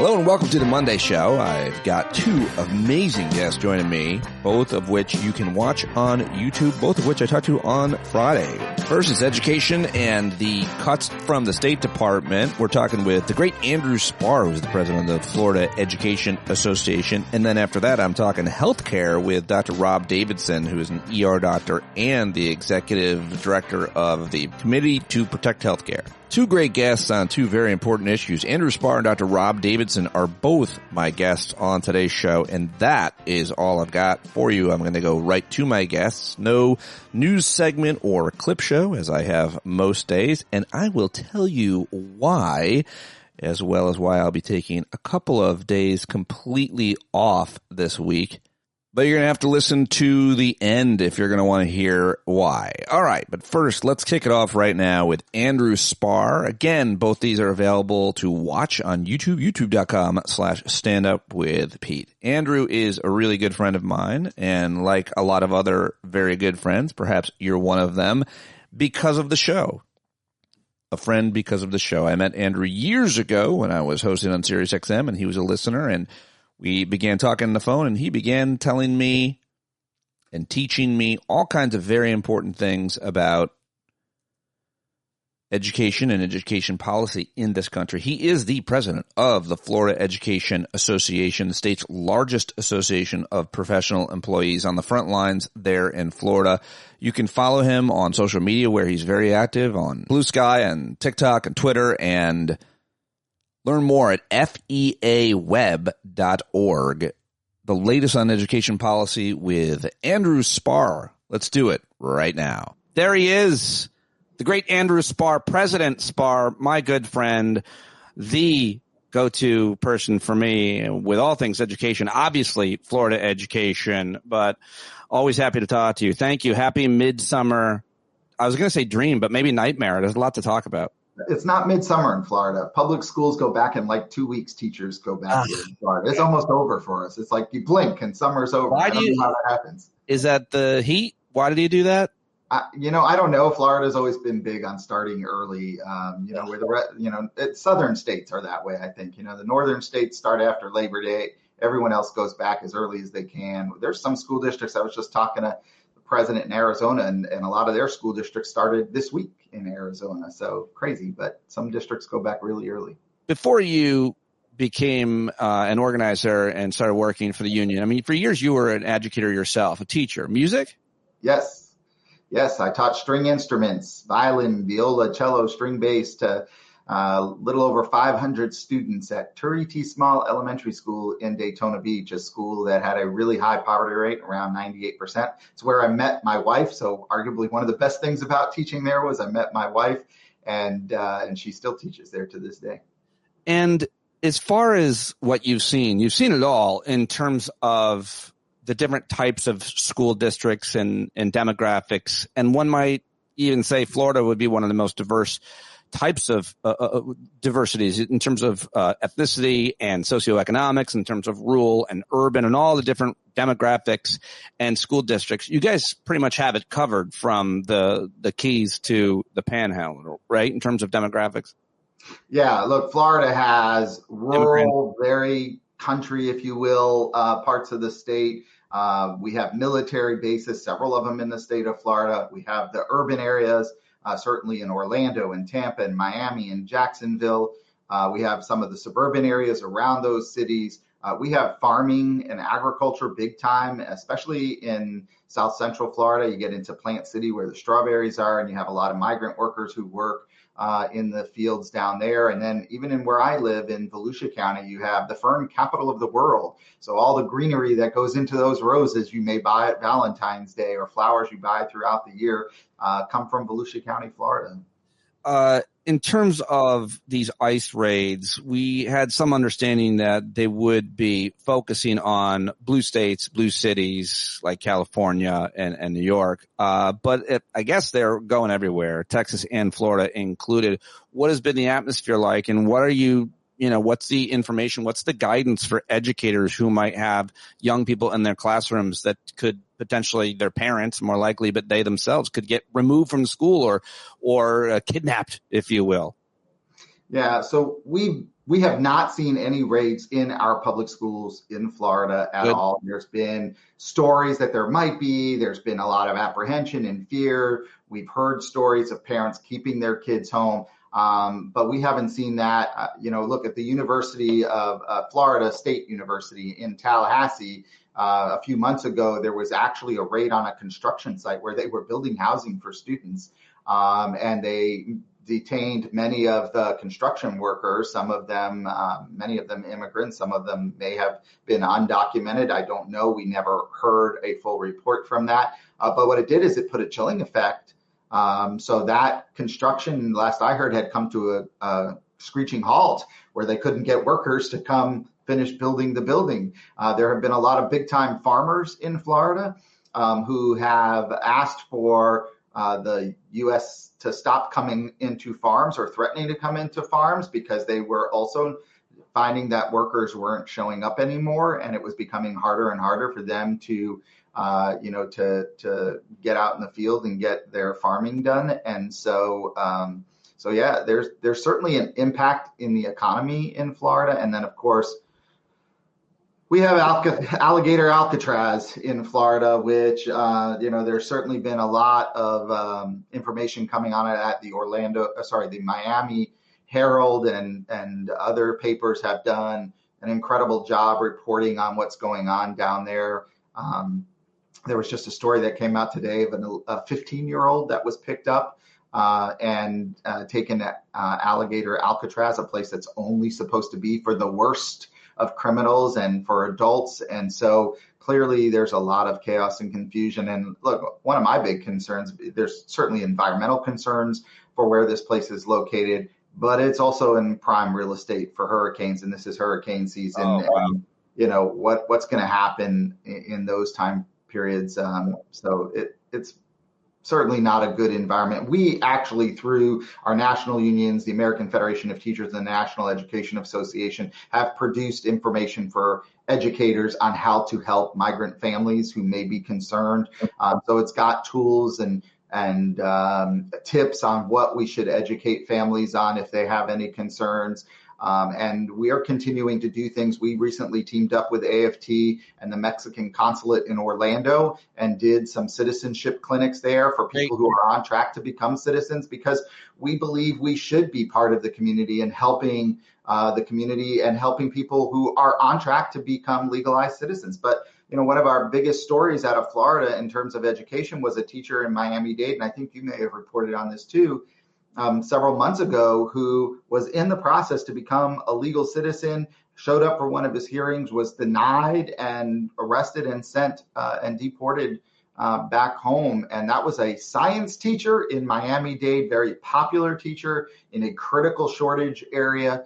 Hello and welcome to the Monday Show. I've got two amazing guests joining me, both of which you can watch on YouTube, both of which I talked to on Friday. First is education and the cuts from the State Department. We're talking with the great Andrew Spar, who's the president of the Florida Education Association. And then after that, I'm talking healthcare with Dr. Rob Davidson, who is an ER doctor and the executive director of the Committee to Protect Healthcare. Two great guests on two very important issues. Andrew Spar and Dr. Rob Davidson are both my guests on today's show, and that is all I've got for you. I'm going to go right to my guests. No news segment or clip show, as I have most days, and I will tell you why, as well as why I'll be taking a couple of days completely off this week. But you're going to have to listen to the end if you're going to want to hear why. All right, but first, let's kick it off right now with Andrew Spar. Again, both these are available to watch on YouTube, youtube.com/standupwithpete. Andrew is a really good friend of mine, and like a lot of other very good friends, perhaps you're one of them, because of the show. A friend because of the show. I met Andrew years ago when I was hosting on Sirius XM, and he was a listener, and we began talking on the phone, and he began telling me and teaching me all kinds of very important things about education and education policy in this country. He is the president of the Florida Education Association, the state's largest association of professional employees on the front lines there in Florida. You can follow him on social media where he's very active on Blue Sky and TikTok and Twitter, and learn more at feaweb.org. The latest on education policy with Andrew Spar. Let's do it right now. There he is, the great Andrew Spar, President Spar, my good friend, the go-to person for me with all things education, obviously Florida education, but always happy to talk to you. Thank you. Happy midsummer. I was going to say dream, but maybe nightmare. There's a lot to talk about. It's not midsummer in Florida. Public schools go back in like 2 weeks. Teachers go back here in Florida. It's almost over for us. It's like you blink and summer's over. I don't know how that happens. Is that the heat? Why did you do that? I don't know. Florida's always been big on starting early. Southern states are that way. I think, the northern states start after Labor Day. Everyone else goes back as early as they can. There's some school districts. I was just talking to the president in Arizona, and a lot of their school districts started this week in Arizona. So crazy, but some districts go back really early. Before you became an organizer and started working for the union, I mean, for years you were an educator yourself, a teacher. Music? Yes, I taught string instruments, violin, viola, cello, string bass to little over 500 students at Turie T Small Elementary School in Daytona Beach, a school that had a really high poverty rate, around 98%. It's where I met my wife. So arguably one of the best things about teaching there was I met my wife, and she still teaches there to this day. And as far as what you've seen it all in terms of the different types of school districts and demographics. And one might even say Florida would be one of the most diverse types of diversities in terms of ethnicity and socioeconomics, in terms of rural and urban and all the different demographics and school districts. You guys pretty much have it covered from the Keys to the Panhandle, right, in terms of demographics? Yeah, look, Florida has rural, very country, if you will, parts of the state. We have military bases, several of them in the state of Florida. We have the urban areas, certainly in Orlando and Tampa and Miami and Jacksonville. We have some of the suburban areas around those cities. We have farming and agriculture big time, especially in South Central Florida. You get into Plant City where the strawberries are, and you have a lot of migrant workers who work in the fields down there. And then even in where I live in Volusia County, you have the fern capital of the world. So all the greenery that goes into those roses you may buy at Valentine's Day or flowers you buy throughout the year come from Volusia County, Florida. In terms of these ICE raids, we had some understanding that they would be focusing on blue states, blue cities like California and New York. But I guess they're going everywhere, Texas and Florida included. What has been the atmosphere like, and what are you, what's the information, what's the guidance for educators who might have young people in their classrooms that could potentially, their parents more likely, but they themselves could get removed from school or kidnapped, if you will? Yeah, so we have not seen any raids in our public schools in Florida at Good. all. There's been stories that there might be. There's been a lot of apprehension and fear. We've heard stories of parents keeping their kids home, but we haven't seen that. Look at the University of Florida State University in Tallahassee. A few months ago, there was actually a raid on a construction site where they were building housing for students, and they detained many of the construction workers, many of them immigrants, some of them may have been undocumented. I don't know. We never heard a full report from that. But what it did is it put a chilling effect. So that construction, last I heard, had come to a screeching halt where they couldn't get workers to come finish building the building. There have been a lot of big time farmers in Florida who have asked for the U.S. to stop coming into farms or threatening to come into farms because they were also finding that workers weren't showing up anymore, and it was becoming harder and harder for them to get out in the field and get their farming done. And so yeah, there's certainly an impact in the economy in Florida, and then of course we have alligator Alcatraz in Florida, which, there's certainly been a lot of information coming on it at the Miami Herald and other papers have done an incredible job reporting on what's going on down there. There was just a story that came out today of a 15-year-old that was picked up and taken to alligator Alcatraz, a place that's only supposed to be for the worst of criminals and for adults. And so clearly there's a lot of chaos and confusion. And look, one of my big concerns, there's certainly environmental concerns for where this place is located, but it's also in prime real estate for hurricanes. And this is hurricane season. Oh, wow. And, what's going to happen in those time periods. So it's certainly not a good environment. We actually, through our national unions, the American Federation of Teachers and the National Education Association, have produced information for educators on how to help migrant families who may be concerned. So it's got tools and tips on what we should educate families on if they have any concerns. And we are continuing to do things. We recently teamed up with AFT and the Mexican consulate in Orlando and did some citizenship clinics there for people who are on track to become citizens, because we believe we should be part of the community and helping the community and helping people who are on track to become legalized citizens. But one of our biggest stories out of Florida in terms of education was a teacher in Miami-Dade, and I think you may have reported on this too, several months ago, who was in the process to become a legal citizen, showed up for one of his hearings, was denied and arrested and sent and deported back home. And that was a science teacher in Miami-Dade, very popular teacher in a critical shortage area,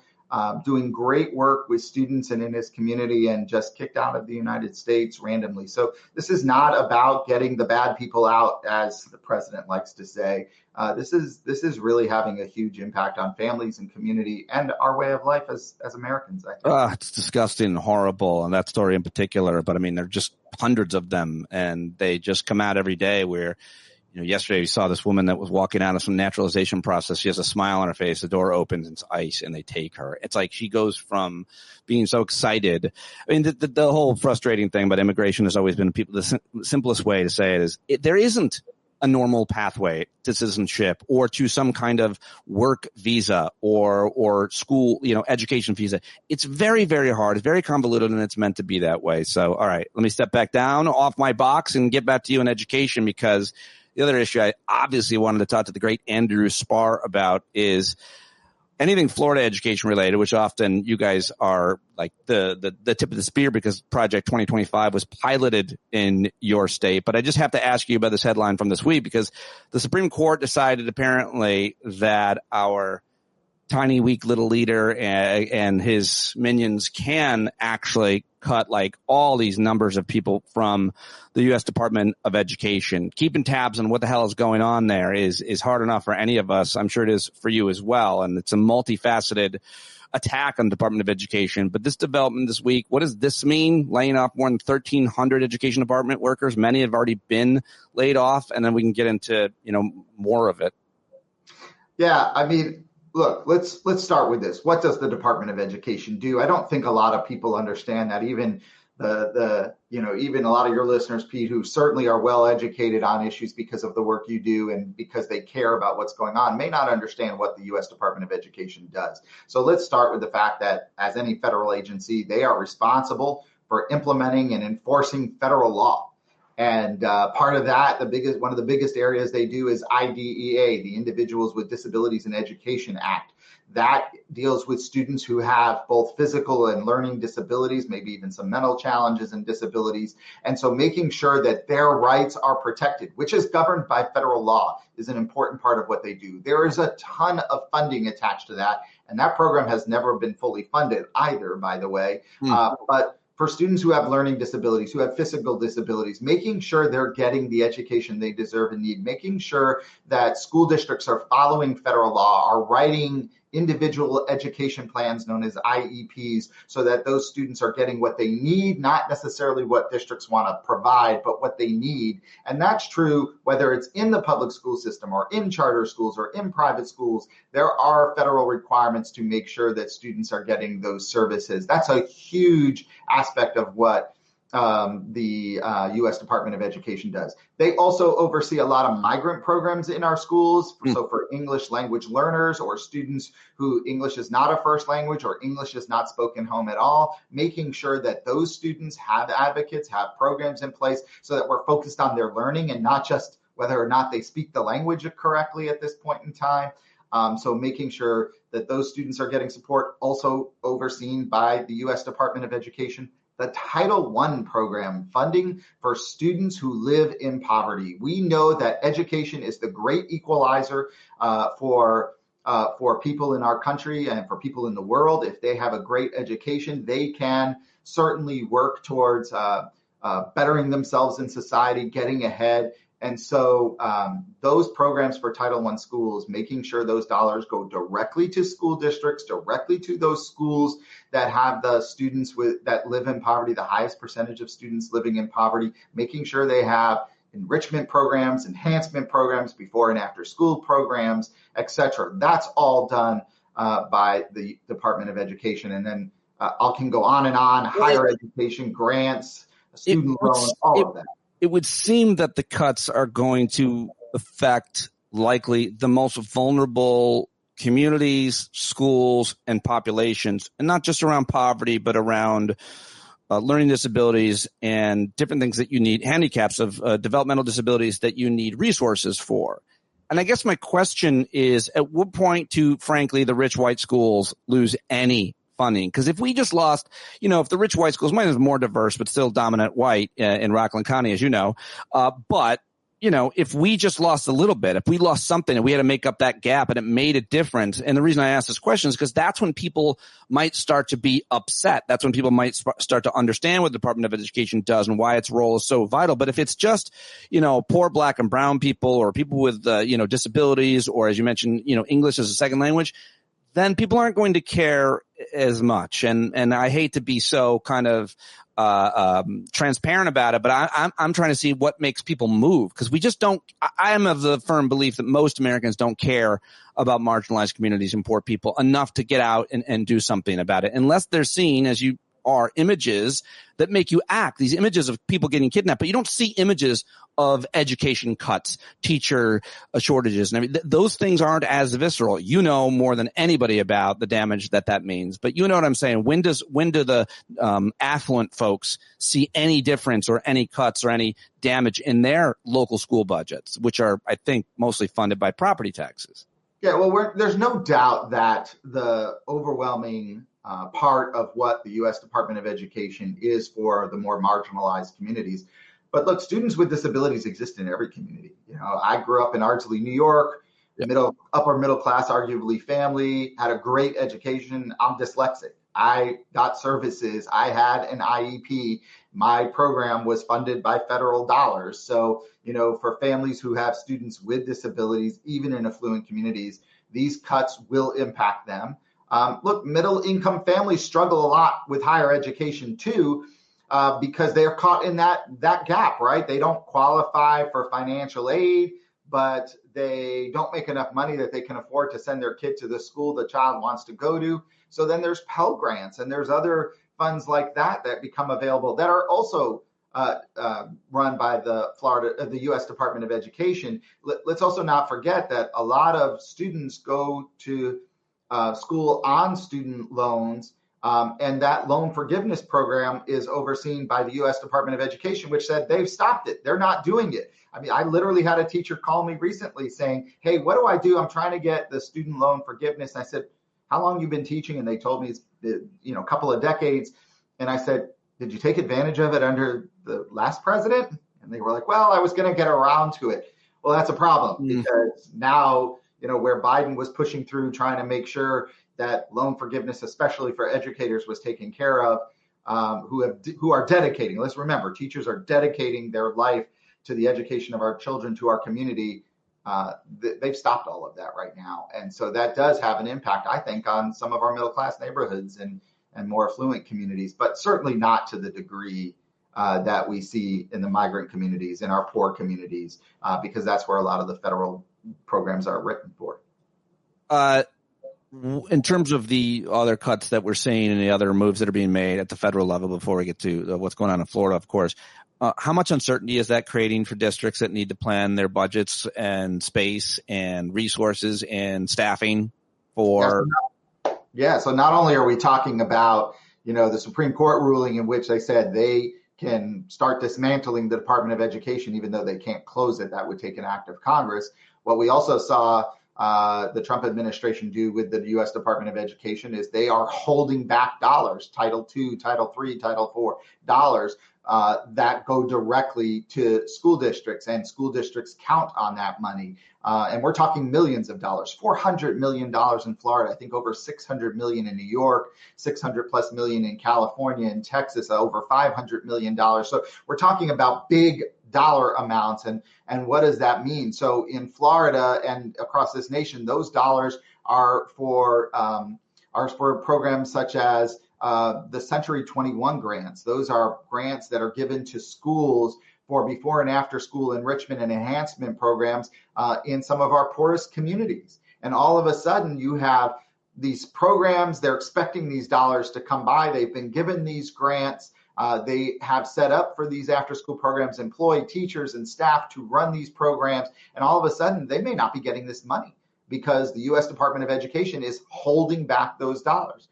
doing great work with students and in his community, and just kicked out of the United States randomly. So this is not about getting the bad people out, as the president likes to say. This is really having a huge impact on families and community and our way of life as Americans, I think. It's disgusting and horrible, and that story in particular. But I mean, there are just hundreds of them, and they just come out every day where, yesterday we saw this woman that was walking out of some naturalization process. She has a smile on her face. The door opens, it's ice, and they take her. It's like she goes from being so excited. I mean, the whole frustrating thing about immigration has always been the simplest way to say it is there isn't a normal pathway to citizenship or to some kind of work visa or school, education visa. It's very, very hard. It's very convoluted, and it's meant to be that way. So, all right, let me step back down off my box and get back to you in education, because the other issue I obviously wanted to talk to the great Andrew Spar about is anything Florida education related, which often you guys are like the tip of the spear because Project 2025 was piloted in your state. But I just have to ask you about this headline from this week, because the Supreme Court decided apparently that our tiny, weak little leader and his minions can actually cut like all these numbers of people from the U.S. Department of Education. Keeping tabs on what the hell is going on there is hard enough for any of us. I'm sure it is for you as well. And it's a multifaceted attack on the Department of Education. But this development this week, what does this mean? Laying off more than 1,300 education department workers. Many have already been laid off. And then we can get into, more of it. Yeah, I mean, Look, let's start with this. What does the Department of Education do? I don't think a lot of people understand that. Even even a lot of your listeners, Pete, who certainly are well educated on issues because of the work you do and because they care about what's going on, may not understand what the U.S. Department of Education does. So let's start with the fact that, as any federal agency, they are responsible for implementing and enforcing federal law. And part of that, one of the biggest areas they do is IDEA, the Individuals with Disabilities in Education Act. That deals with students who have both physical and learning disabilities, maybe even some mental challenges and disabilities. And so making sure that their rights are protected, which is governed by federal law, is an important part of what they do. There is a ton of funding attached to that. And that program has never been fully funded either, by the way. But for students who have learning disabilities, who have physical disabilities, making sure they're getting the education they deserve and need, making sure that school districts are following federal law, are writing individual education plans known as IEPs, so that those students are getting what they need, not necessarily what districts want to provide, but what they need. And that's true whether it's in the public school system or in charter schools or in private schools. There are federal requirements to make sure that students are getting those services. That's a huge aspect of what the U.S. Department of Education does. They also oversee a lot of migrant programs in our schools. So for English language learners or students who English is not a first language or English is not spoken home at all, making sure that those students have advocates, have programs in place so that we're focused on their learning and not just whether or not they speak the language correctly at this point in time. So making sure that those students are getting support, also overseen by the U.S. Department of Education. The Title I program, funding for students who live in poverty. We know that education is the great equalizer for people in our country and for people in the world. If they have a great education, they can certainly work towards bettering themselves in society, getting ahead. And so those programs for Title I schools, making sure those dollars go directly to school districts, directly to those schools that have the students that live in poverty, the highest percentage of students living in poverty, making sure they have enrichment programs, enhancement programs, before and after school programs, et cetera. That's all done by the Department of Education. And then I can go on and on, higher education grants, student loans, all of that. It would seem that the cuts are going to affect likely the most vulnerable communities, schools, and populations, and not just around poverty, but around learning disabilities and different things that you need, handicaps of developmental disabilities that you need resources for. And I guess my question is, at what point do, frankly, the rich white schools lose any funding? Because if we just lost, if the rich white schools, mine is more diverse, but still dominant white in Rockland County, as you know. But, if we just lost a little bit, if we lost something and we had to make up that gap and it made a difference. And the reason I ask this question is because that's when people might start to be upset. That's when people might start to understand what the Department of Education does and why its role is so vital. But if it's just, poor black and brown people or people with, disabilities, or as you mentioned, English as a second language, then people aren't going to care as much. And I hate to be so kind of transparent about it, but I'm trying to see what makes people move, because we just don't. I am of the firm belief that most Americans don't care about marginalized communities and poor people enough to get out and do something about it, unless they're seeing, as you are, images that make you act, these images of people getting kidnapped, but you don't see images of education cuts, teacher shortages, and everything. Those things aren't as visceral. You know more than anybody about the damage that means. But you know what I'm saying? When do the affluent folks see any difference or any cuts or any damage in their local school budgets, which are, I think, mostly funded by property taxes? Yeah, well, there's no doubt that the overwhelming part of what the U.S. Department of Education is for the more marginalized communities. But look, students with disabilities exist in every community. I grew up in Ardsley, New York, upper middle class, arguably family, had a great education. I'm dyslexic. I got services. I had an IEP. My program was funded by federal dollars. So, for families who have students with disabilities, even in affluent communities, these cuts will impact them. Look, middle income families struggle a lot with higher education too, because they're caught in that gap, right? They don't qualify for financial aid, but they don't make enough money that they can afford to send their kid to the school the child wants to go to. So then there's Pell Grants and there's other funds like that become available that are also run by the U.S. Department of Education. Let's also not forget that a lot of students go to school on student loans, and that loan forgiveness program is overseen by the U.S. Department of Education, which said they've stopped it. They're not doing it. I mean, I literally had a teacher call me recently saying, hey, what do I do? I'm trying to get the student loan forgiveness. And I said, how long have you been teaching? And they told me it's a couple of decades. And I said, did you take advantage of it under the last president? And they were like, well, I was going to get around to it. Well, that's a problem because now, where Biden was pushing through trying to make sure that loan forgiveness, especially for educators, was taken care of, who are dedicating. Let's remember, teachers are dedicating their life to the education of our children, to our community. They've stopped all of that right now. And so that does have an impact, I think, on some of our middle-class neighborhoods and more affluent communities, but certainly not to the degree that we see in the migrant communities, in our poor communities, because that's where a lot of the federal programs are written for. In terms of the other cuts that we're seeing and the other moves that are being made at the federal level, before we get to what's going on in Florida, of course, how much uncertainty is that creating for districts that need to plan their budgets and space and resources and staffing for? Yeah, so not only are we talking about, the Supreme Court ruling in which they said they can start dismantling the Department of Education, even though they can't close it, that would take an act of Congress. What we also saw the Trump administration do with the U.S. Department of Education is they are holding back dollars, Title II, Title III, Title IV dollars that go directly to school districts, and school districts count on that money. And we're talking millions of dollars, $400 million in Florida, I think over $600 million in New York, $600+ million in California and Texas, over $500 million. So we're talking about big dollar amounts. And what does that mean? So in Florida and across this nation, those dollars are for programs such as the Century 21 grants. Those are grants that are given to schools for before and after school enrichment and enhancement programs in some of our poorest communities. And all of a sudden you have these programs, they're expecting these dollars to come by. They've been given these grants. They have set up for these after school programs, employ teachers and staff to run these programs. And all of a sudden they may not be getting this money because the U.S. Department of Education is holding back those dollars.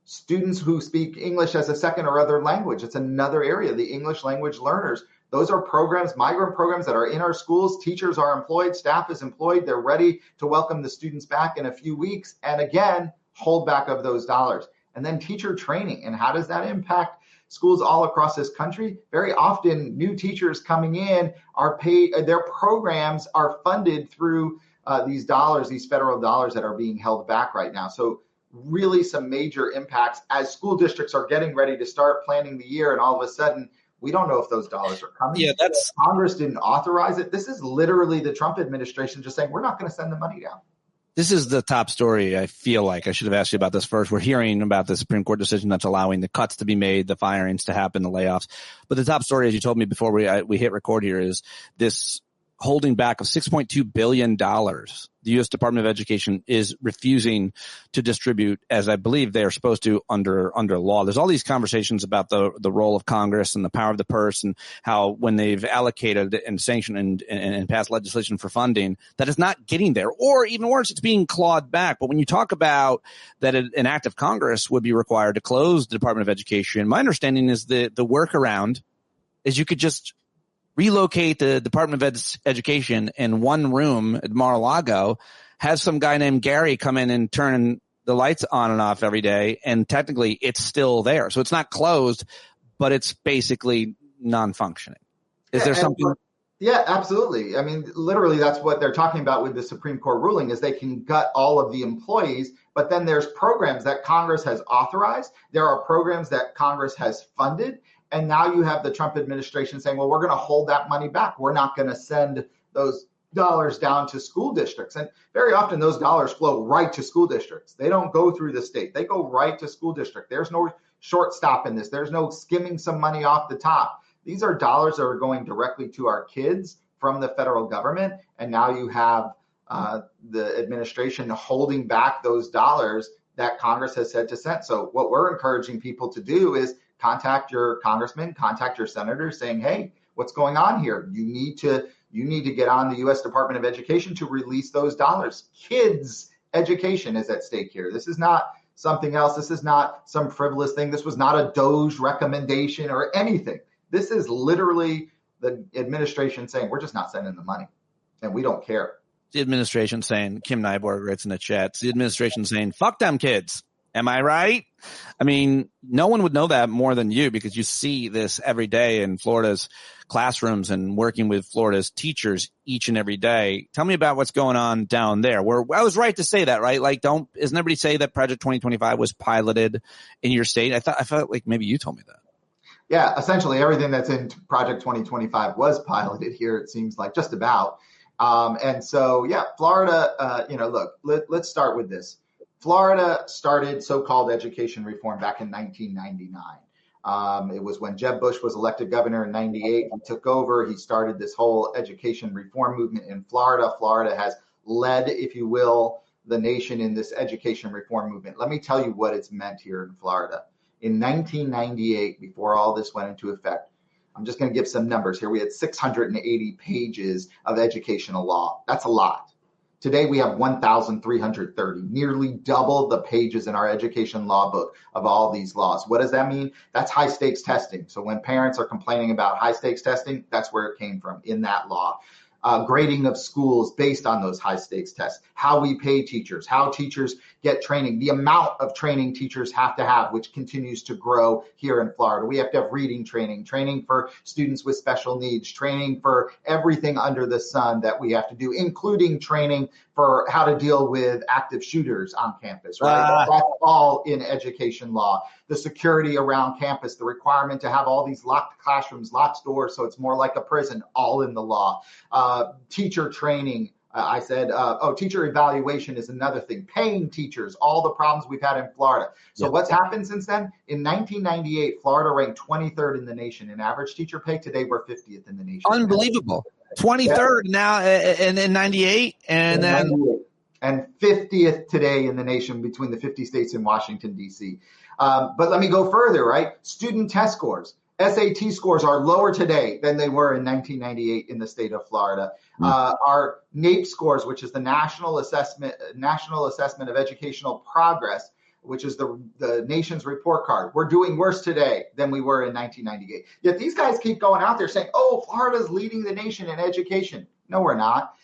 Students who speak English as a second or other language, it's another area, the English language learners. Those are programs, migrant programs that are in our schools. Teachers are employed, staff is employed. They're ready to welcome the students back in a few weeks. And again, hold back of those dollars. And then teacher training. And how does that impact schools all across this country? Very often, new teachers coming in are paid, their programs are funded through these dollars, these federal dollars that are being held back right now. So really some major impacts as school districts are getting ready to start planning the year. And all of a sudden, we don't know if those dollars are coming. Yeah, Congress didn't authorize it. This is literally the Trump administration just saying, we're not going to send the money down. This is the top story. I feel like I should have asked you about this first. We're hearing about the Supreme Court decision that's allowing the cuts to be made, the firings to happen, the layoffs. But the top story, as you told me before we hit record here, is this holding back of $6.2 billion. The U.S. Department of Education is refusing to distribute, as I believe they are supposed to under law. There's all these conversations about the role of Congress and the power of the purse, and how when they've allocated and sanctioned and passed legislation for funding, that is not getting there, or even worse, it's being clawed back. But when you talk about that an act of Congress would be required to close the Department of Education, my understanding is the workaround is you could just relocate the Department of Education in one room at Mar-a-Lago, have some guy named Gary come in and turn the lights on and off every day, and technically it's still there. So it's not closed, but it's basically non-functioning. Is there something? Yeah, absolutely. I mean, literally that's what they're talking about with the Supreme Court ruling is they can gut all of the employees, but then there's programs that Congress has authorized. There are programs that Congress has funded. And now you have the Trump administration saying, well, we're going to hold that money back. We're not going to send those dollars down to school districts. And very often those dollars flow right to school districts. They don't go through the state. They go right to school district. There's no shortstop in this. There's no skimming some money off the top. These are dollars that are going directly to our kids from the federal government, and now you have the administration holding back those dollars that Congress has said to send. So what we're encouraging people to do is contact your congressman, contact your senator, saying, hey, what's going on here? You need to get on the U.S. Department of Education to release those dollars. Kids' education is at stake here. This is not something else. This is not some frivolous thing. This was not a DOJ recommendation or anything. This is literally the administration saying, we're just not sending the money, and we don't care. The administration saying, Kim Nyborg writes in the chat, it's the administration saying, fuck them kids. Am I right? I mean, no one would know that more than you, because you see this every day in Florida's classrooms and working with Florida's teachers each and every day. Tell me about what's going on down there. I was right to say that, right? Like, isn't everybody say that Project 2025 was piloted in your state? I felt like maybe you told me that. Yeah, essentially everything that's in Project 2025 was piloted here, it seems like, just about. And so, yeah, Florida, look, let's start with this. Florida started so-called education reform back in 1999. It was when Jeb Bush was elected governor in 98. He took over. He started this whole education reform movement in Florida. Florida has led, if you will, the nation in this education reform movement. Let me tell you what it's meant here in Florida. In 1998, before all this went into effect, I'm just going to give some numbers here. We had 680 pages of educational law. That's a lot. Today, we have 1,330, nearly double the pages in our education law book of all these laws. What does that mean? That's high stakes testing. So when parents are complaining about high stakes testing, that's where it came from in that law. Grading of schools based on those high stakes tests, how we pay teachers, how teachers get training, the amount of training teachers have to have, which continues to grow here in Florida. We have to have reading training, training for students with special needs, training for everything under the sun that we have to do, including training for how to deal with active shooters on campus, right? That's all in education law. The security around campus, the requirement to have all these locked classrooms, locked doors, so it's more like a prison, all in the law. Teacher training, teacher evaluation is another thing. Paying teachers, all the problems we've had in Florida. So What's happened since then? In 1998, Florida ranked 23rd in the nation in average teacher pay. Today, we're 50th in the nation. Unbelievable. 23rd now in 98, and then 98. And 50th today in the nation between the 50 states and Washington, D.C. But let me go further, right? Student test scores. SAT scores are lower today than they were in 1998 in the state of Florida. Our NAEP scores, which is the National Assessment of Educational Progress, which is the nation's report card. We're doing worse today than we were in 1998. Yet these guys keep going out there saying, oh, Florida's leading the nation in education. No, we're not.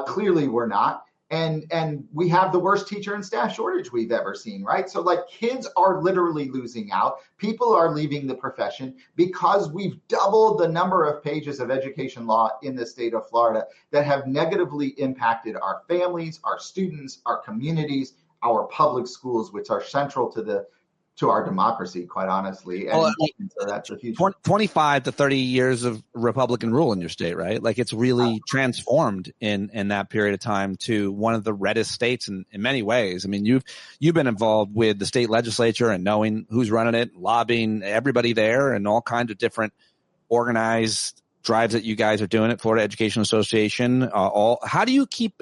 Clearly, we're not. And we have the worst teacher and staff shortage we've ever seen, right? So like kids are literally losing out. People are leaving the profession because we've doubled the number of pages of education law in the state of Florida that have negatively impacted our families, our students, our communities, our public schools, which are central to our democracy, quite honestly. And so that's a huge 25 to 30 years of Republican rule in your state, right? Like it's really transformed in that period of time to one of the reddest states in many ways. I mean, you've been involved with the state legislature and knowing who's running it, lobbying everybody there, and all kinds of different organized drives that you guys are doing at Florida Education Association. How do you keep,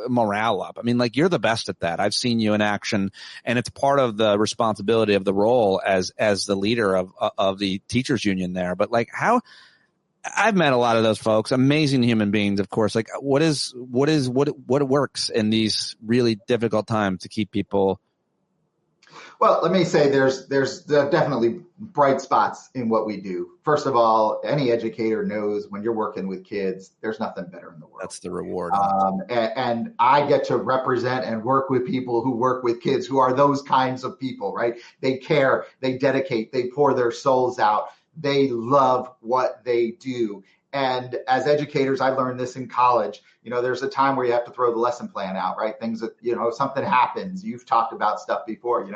morale up? I mean, like you're the best at that. I've seen you in action, and it's part of the responsibility of the role as the leader of the teachers union there. But like I've met a lot of those folks, amazing human beings, of course. Like what works in these really difficult times to keep people? Well, let me say there's definitely bright spots in what we do. First of all, any educator knows when you're working with kids, there's nothing better in the world. That's the reward. And I get to represent and work with people who work with kids who are those kinds of people, right? They care, they dedicate, they pour their souls out. They love what they do. And as educators, I learned this in college. There's a time where you have to throw the lesson plan out, right? Things that, something happens. You've talked about stuff before,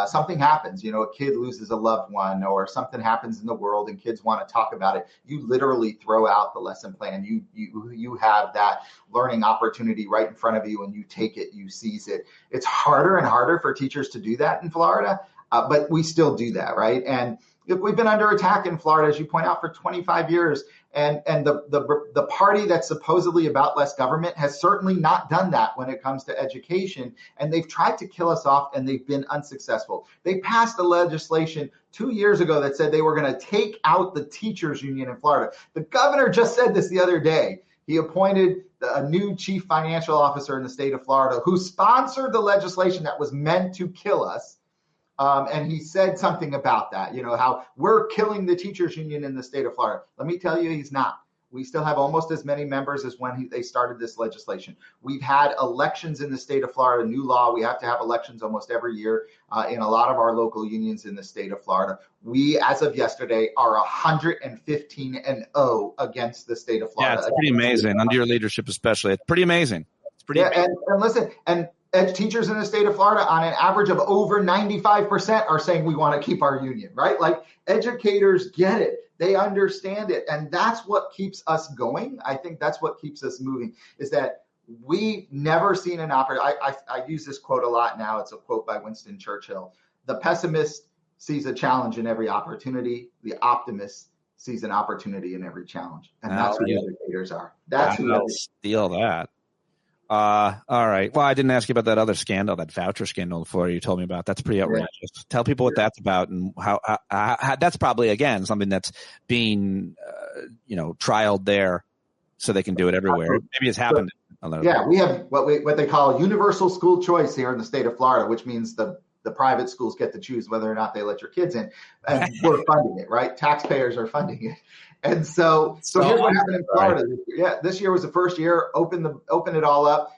something happens, a kid loses a loved one or something happens in the world and kids want to talk about it. You literally throw out the lesson plan. You have that learning opportunity right in front of you and you take it, you seize it. It's harder and harder for teachers to do that in Florida. But we still do that, right? And we've been under attack in Florida, as you point out, for 25 years. And the party that's supposedly about less government has certainly not done that when it comes to education. And they've tried to kill us off, and they've been unsuccessful. They passed a legislation 2 years ago that said they were going to take out the teachers union in Florida. The governor just said this the other day. He appointed a new chief financial officer in the state of Florida who sponsored the legislation that was meant to kill us. And he said something about that, how we're killing the teachers union in the state of Florida. Let me tell you, he's not. We still have almost as many members as when they started this legislation. We've had elections in the state of Florida, new law. We have to have elections almost every year in a lot of our local unions in the state of Florida. We, as of yesterday, are 115-0 against the state of Florida. Yeah, it's pretty amazing. Under your leadership especially. It's pretty amazing. It's pretty amazing. And listen, teachers in the state of Florida on an average of over 95% are saying we want to keep our union, right? Like, educators get it. They understand it. And that's what keeps us going. I think that's what keeps us moving, is that we never seen an opportunity. I use this quote a lot now. It's a quote by Winston Churchill. The pessimist sees a challenge in every opportunity. The optimist sees an opportunity in every challenge. And that's who educators are. That's who I'll steal that. All right. Well, I didn't ask you about that other scandal, that voucher scandal before you told me about. That's pretty outrageous. Yeah. Tell people what that's about, and how that's probably, again, something that's being, trialed there so they can do it everywhere. Maybe it's happened. Yeah, we have what they call universal school choice here in the state of Florida, which means the private schools get to choose whether or not they let your kids in, and we're funding it, right? Taxpayers are funding it. And so here's what happened in Florida. Right. This year was the first year, open it all up.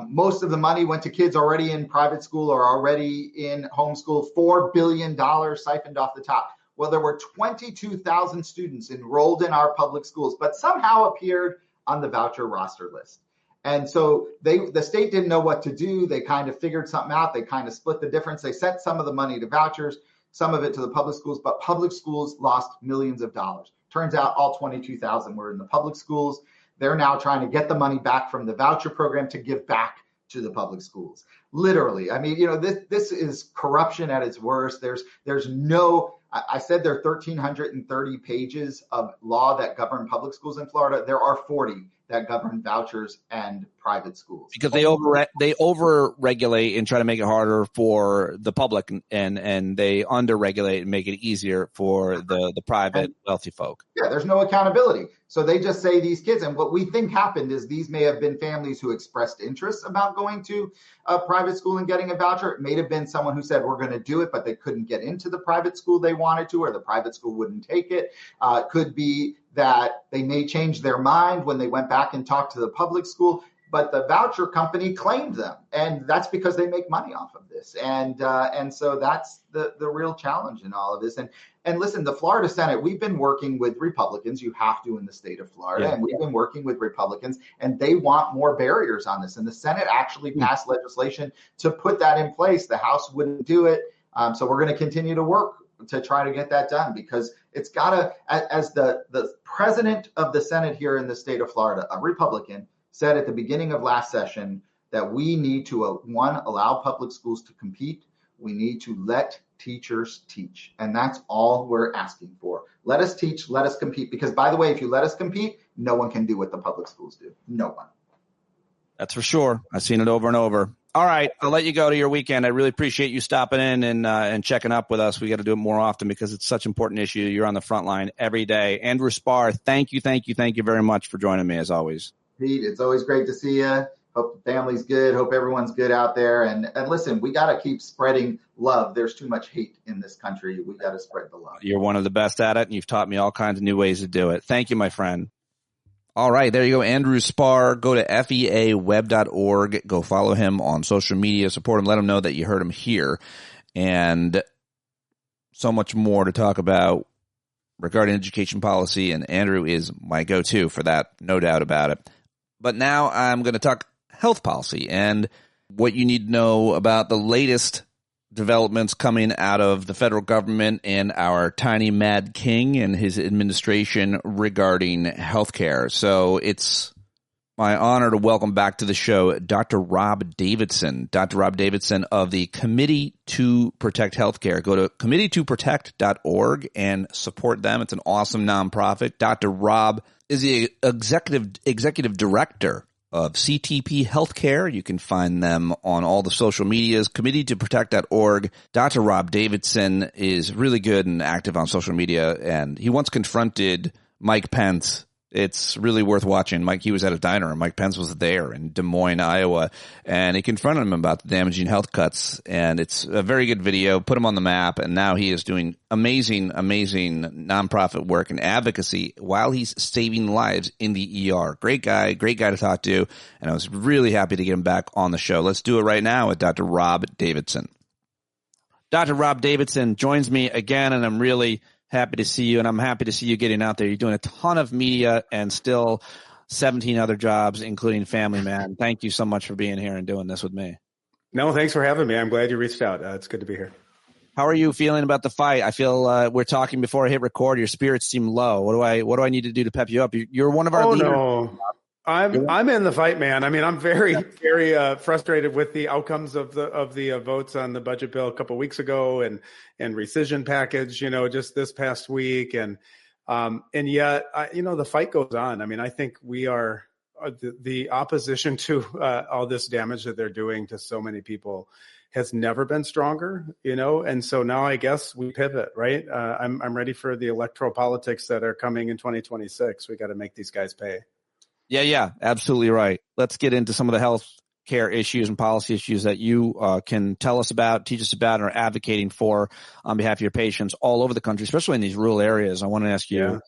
Most of the money went to kids already in private school or already in homeschool, $4 billion siphoned off the top. Well, there were 22,000 students enrolled in our public schools, but somehow appeared on the voucher roster list. And so the state didn't know what to do. They kind of figured something out. They kind of split the difference. They sent some of the money to vouchers, some of it to the public schools, but public schools lost millions of dollars. Turns out all 22,000 were in the public schools. They're now trying to get the money back from the voucher program to give back to the public schools. Literally. I mean, this is corruption at its worst. There's no, I said there are 1,330 pages of law that govern public schools in Florida. There are 40 that govern vouchers and private schools. Because they over-regulate and try to make it harder for the public, and they under-regulate and make it easier for the private wealthy folk. Yeah, there's no accountability. So they just say these kids, and what we think happened is these may have been families who expressed interest about going to a private school and getting a voucher. It may have been someone who said, we're going to do it, but they couldn't get into the private school they wanted to, or the private school wouldn't take it. It could be that they may change their mind when they went back and talked to the public school, but the voucher company claimed them. And that's because they make money off of this. And so that's the real challenge in all of this. And listen, the Florida Senate, we've been working with Republicans. You have to in the state of Florida. Yeah. And we've been working with Republicans, and they want more barriers on this. And the Senate actually passed legislation to put that in place. The House wouldn't do it. So we're going to continue to work to try to get that done, because it's got to, as the president of the Senate here in the state of Florida, a Republican, said at the beginning of last session that we need to, allow public schools to compete. We need to let teachers teach. And that's all we're asking for. Let us teach, let us compete. Because, by the way, if you let us compete, no one can do what the public schools do. No one. That's for sure. I've seen it over and over. All right, I'll let you go to your weekend. I really appreciate you stopping in and checking up with us. We got to do it more often because it's such an important issue. You're on the front line every day. Andrew Spar, thank you very much for joining me, as always. Pete, it's always great to see you. Hope the family's good. Hope everyone's good out there. And listen, we got to keep spreading love. There's too much hate in this country. We got to spread the love. You're one of the best at it, and you've taught me all kinds of new ways to do it. Thank you, my friend. All right, there you go, Andrew Spar. Go to feaweb.org. Go follow him on social media. Support him. Let him know that you heard him here. And so much more to talk about regarding education policy, and Andrew is my go-to for that, no doubt about it. But now I'm going to talk health policy and what you need to know about the latest developments coming out of the federal government and our tiny mad king and his administration regarding healthcare. So it's My honor to welcome back to the show Dr. Rob Davidson. Dr. Rob Davidson of the Committee to Protect Healthcare. Go to committeetoprotect.org and support them. It's an awesome nonprofit. Dr. Rob is the executive director of CTP Healthcare. You can find them on all the social medias, committeetoprotect.org. Dr. Rob Davidson is really good and active on social media, and he once confronted Mike Pence. It's really worth watching. He was at a diner, and Mike Pence was there in Des Moines, Iowa, and he confronted him about the damaging health cuts, and it's a very good video, put him on the map, and now he is doing amazing nonprofit work and advocacy while he's saving lives in the ER. Great guy to talk to, and I was really happy to get him back on the show. Let's do it right now with Dr. Rob Davidson. Dr. Rob Davidson joins me again, and I'm really happy to see you, and I'm happy to see you getting out there. You're doing a ton of media and still 17 other jobs, including family man. Thank you so much for being here and doing this with me. No, thanks for having me. I'm glad you reached out. It's good to be here. How are you feeling about the fight? I feel we're talking before I hit record. Your spirits seem low. What do I need to do to pep you up? You're one of our leaders. No. I'm in the fight, man. I mean, I'm very frustrated with the outcomes of the votes on the budget bill a couple of weeks ago and rescission package, just this past week. And yet, the fight goes on. I mean, I think we are the opposition to all this damage that they're doing to so many people has never been stronger, and so now I guess we pivot, right? I'm ready for the electoral politics that are coming in 2026. We got to make these guys pay. Yeah, absolutely right. Let's get into some of the health care issues and policy issues that you can tell us about, teach us about, and are advocating for on behalf of your patients all over the country, especially in these rural areas. I want to ask you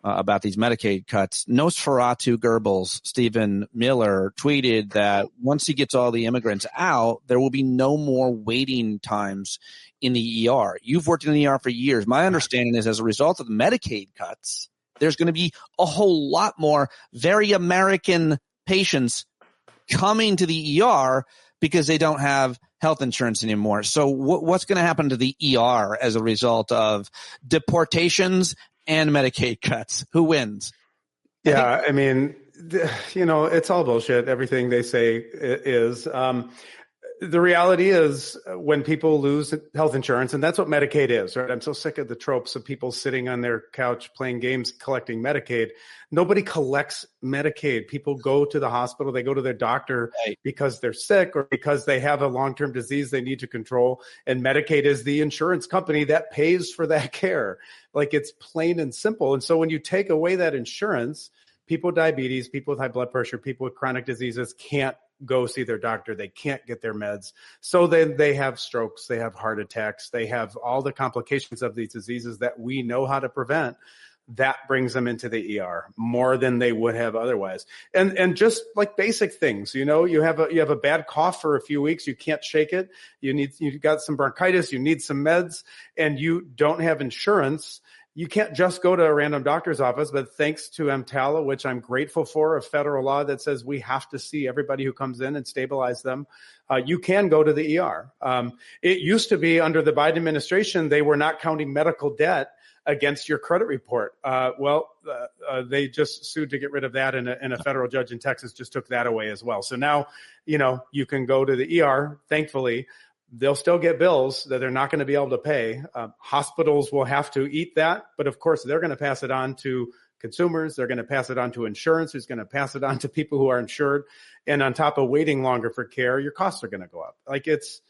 about these Medicaid cuts. Nosferatu Goebbels, Stephen Miller, tweeted that once he gets all the immigrants out, there will be no more waiting times in the ER. You've worked in the ER for years. My understanding is as a result of the Medicaid cuts, there's going to be a whole lot more very American patients coming to the ER because they don't have health insurance anymore. So what's going to happen to the ER as a result of deportations and Medicaid cuts? Who wins? Yeah, I mean, it's all bullshit. Everything they say is. The reality is when people lose health insurance, and that's what Medicaid is, right? I'm so sick of the tropes of people sitting on their couch playing games, collecting Medicaid. Nobody collects Medicaid. People go to the hospital, they go to their doctor because they're sick or because they have a long-term disease they need to control. And Medicaid is the insurance company that pays for that care. Like, it's plain and simple. And so when you take away that insurance, people with diabetes, people with high blood pressure, people with chronic diseases can't go see their doctor. They can't get their meds. So then they have strokes, they have heart attacks, they have all the complications of these diseases that we know how to prevent. That brings them into the ER more than they would have otherwise. And just like basic things, you have a bad cough for a few weeks, you can't shake it. You've got some bronchitis, you need some meds, and you don't have insurance. You can't just go to a random doctor's office, but thanks to EMTALA, which I'm grateful for, a federal law that says we have to see everybody who comes in and stabilize them, you can go to the ER. It used to be under the Biden administration, they were not counting medical debt against your credit report. They just sued to get rid of that, and a federal judge in Texas just took that away as well. So now, you can go to the ER, thankfully. They'll still get bills that they're not going to be able to pay. Hospitals will have to eat that, but of course they're going to pass it on to consumers. They're going to pass it on to insurance, who's going to pass it on to people who are insured. And on top of waiting longer for care, your costs are going to go up. Like, it's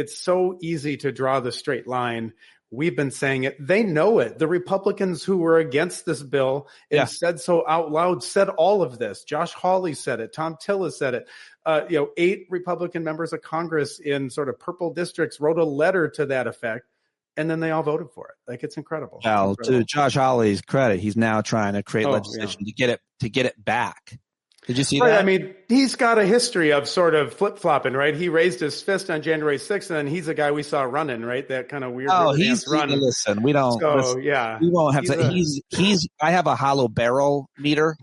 so easy to draw the straight line. We've been saying it. They know it. The Republicans who were against this bill and said so out loud said all of this. Josh Hawley said it. Tom Tillis said it. 8 Republican members of Congress in sort of purple districts wrote a letter to that effect, and then they all voted for it. Like, it's incredible. Well, to Josh Hawley's credit, he's now trying to create legislation to get it back. Did you see that? I mean, he's got a history of sort of flip-flopping, right? He raised his fist on January 6th, and then he's a guy we saw running, right? That kind of weird running. Listen, we don't. So, we won't have to. I have a hollow barrel meter.